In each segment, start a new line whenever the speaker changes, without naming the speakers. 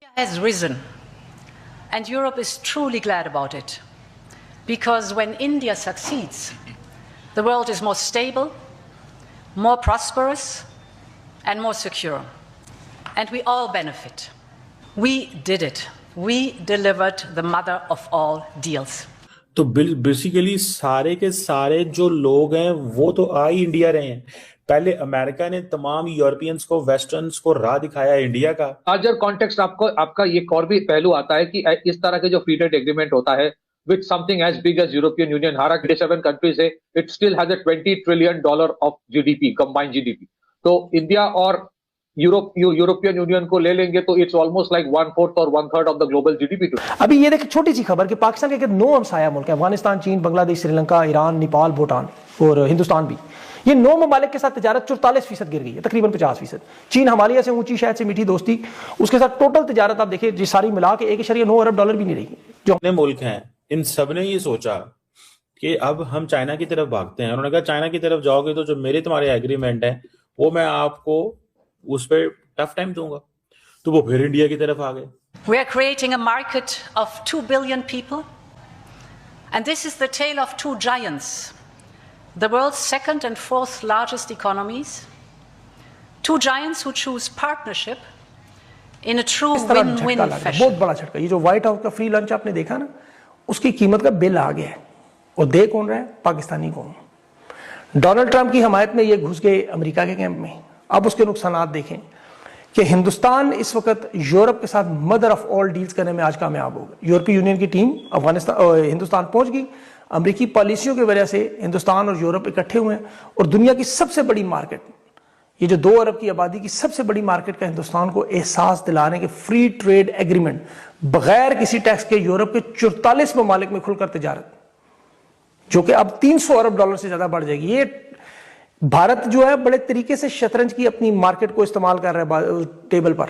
Has risen, and Europe is truly glad about it, because when India succeeds, the world is more stable, more prosperous, and more secure, and we all benefit. We did it. We delivered the mother of all deals.
तो basically सारे के सारे जो लोग हैं वो तो आ ही India रहे हैं। पहले अमेरिका ने तमाम यूरोपियंस को, वेस्टर्न्स को राह दिखाया इंडिया का।
लार्जर कॉन्टेक्स्ट आपका ये और भी पहलू आता है कि इस तरह के जो फ्री ट्रेड एग्रीमेंट होता है with something as big as European Union, हर 27 कंट्रीज है, it still has a $20 trillion of GDP, combined GDP. तो इंडिया और यूरोपियन यूनियन को ले लेंगे तो इट्स ऑलमोस्ट लाइक 1/4 और 1/3 ऑफ द ग्लोबल जीडीपी।
अभी ये देखिए छोटी सी खबर कि पाकिस्तान के 9 हमसाया मुल्क है, अफगानिस्तान, चीन, बांग्लादेश, श्रीलंका, ईरान, नेपाल, भूटान और हिंदुस्तान भी। ये 9 ममालिक के साथ तजारत 44% गिर गई है, तकरीबन 50%। चीन हिमालय से ऊंची, शायद से मीठी दोस्ती, उसके साथ टोटल तजारत आप देखिए जी सारी मिला के $1.9 अरब भी नहीं रही। जो
अपने मुल्क हैं, इन सब ने ये सोचा कि अब हम चाइना की तरफ भागते हैं। उन्होंने कहा चाइना की तरफ जाओगे तो जो मेरे तुम्हारे एग्रीमेंट है वो मैं आपको उस पर टफ टाइम दूंगा, तो वो फिर इंडिया की तरफ आ गए।
We are creating a market of 2 billion people, and this is the tale of two giants, the world's second and fourth largest economies, two giants who choose partnership in a true win-win fashion.
बहुत बड़ा झटका। ये जो white house का free lunch आपने देखा ना, उसकी कीमत का बिल आ गया है, और दे कौन रहा है? पाकिस्तानी कौम। डोनाल्ड ट्रंप की हमायत में ये घुस गए अमेरिका के कैंप में। अब उसके नुकसानात देखें कि हिंदुस्तान इस वक्त यूरोप के साथ मदर ऑफ ऑल डील्स करने में आज कामयाब होगा। यूरोपीय यूनियन की टीम हिंदुस्तान पहुंच गई। अमेरिकी पॉलिसियों की वजह से हिंदुस्तान और यूरोप इकट्ठे हुए हैं, और दुनिया की सबसे बड़ी मार्केट, ये जो 2 अरब की आबादी की सबसे बड़ी मार्केट का हिंदुस्तान को एहसास दिलाने के फ्री ट्रेड एग्रीमेंट बगैर किसी टैक्स के यूरोप के 44 ममालिक में खुलकर तजारत, जो कि अब $300 अरब से ज्यादा बढ़ जाएगी। ये भारत जो है बड़े तरीके से शतरंज की अपनी मार्केट को इस्तेमाल कर रहा है टेबल पर।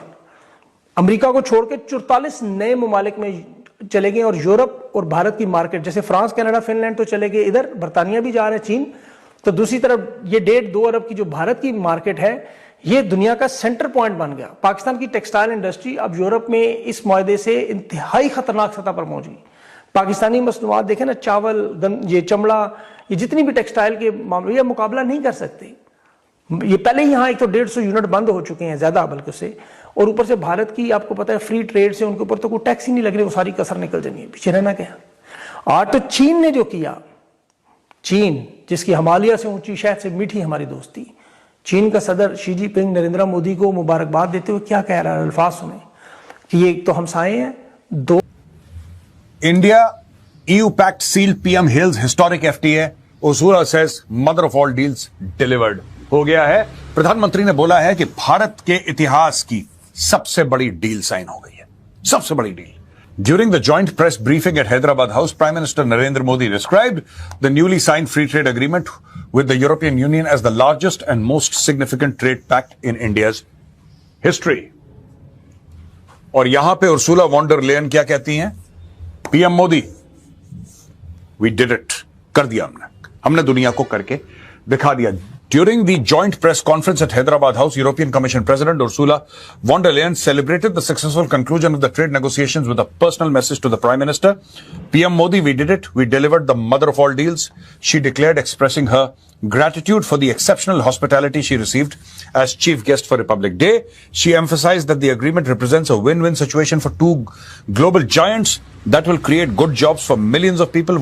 अमेरिका को छोड़ के 44 नए ममालिक में चले गए, और यूरोप और भारत की मार्केट, जैसे फ्रांस, कनाडा, फिनलैंड तो चले गए, इधर बर्तानिया भी जा रहे हैं, चीन। तो दूसरी तरफ ये 1.5-2 अरब की जो भारत की मार्केट है, ये दुनिया का सेंटर पॉइंट बन गया। पाकिस्तान की टेक्सटाइल इंडस्ट्री अब यूरोप में इस मुआहदे से इंतहाई खतरनाक सतह पर पहुंच गई। पाकिस्तानी मसनूआत देखें ना, चावल, ये चमड़ा, ये जितनी भी टेक्सटाइल के मामले, ये मुकाबला नहीं कर सकते। ये पहले ही यहाँ एक तो 150 यूनिट बंद हो चुके हैं, ज्यादा बल्कि उससे, और ऊपर से भारत की आपको पता है फ्री ट्रेड से उनके ऊपर तो कोई टैक्स ही नहीं लग रही, वो सारी कसर निकल जानी है, पीछे रहना क्या। आज तो चीन ने जो किया, चीन जिसकी हिमालय से ऊंची, शायद से मीठी हमारी दोस्ती, चीन का सदर शी जिनपिंग नरेंद्र मोदी को मुबारकबाद देते हुए क्या कह रहा है, अल्फाज सुने कि ये तो हमसाए हैं। 2
India, EU-packed sealed PM Hill's historic FTA. Ursula says mother of all deals delivered. हो गया है। प्रधानमंत्री ने बोला है कि भारत के इतिहास की सबसे बड़ी डील साइन हो गई है, सबसे बड़ी deal. During the joint press briefing at Hyderabad House, Prime Minister Narendra Modi described the newly signed free trade agreement with the European Union as the largest and most significant trade pact in India's history. और यहां पे Ursula von डर Leyen क्या कहती हैं? PM Modi, we did it, कर दिया हमने दुनिया को करके दिखा दिया। During the joint press conference at Hyderabad House, European Commission President Ursula von der Leyen celebrated the successful conclusion of the trade negotiations with a personal message to the Prime Minister. PM Modi, we did it. We delivered the mother of all deals, she declared, expressing her gratitude for the exceptional hospitality she received as chief guest for Republic Day. She emphasized that the agreement represents a win-win situation for two global giants that will create good jobs for millions of people.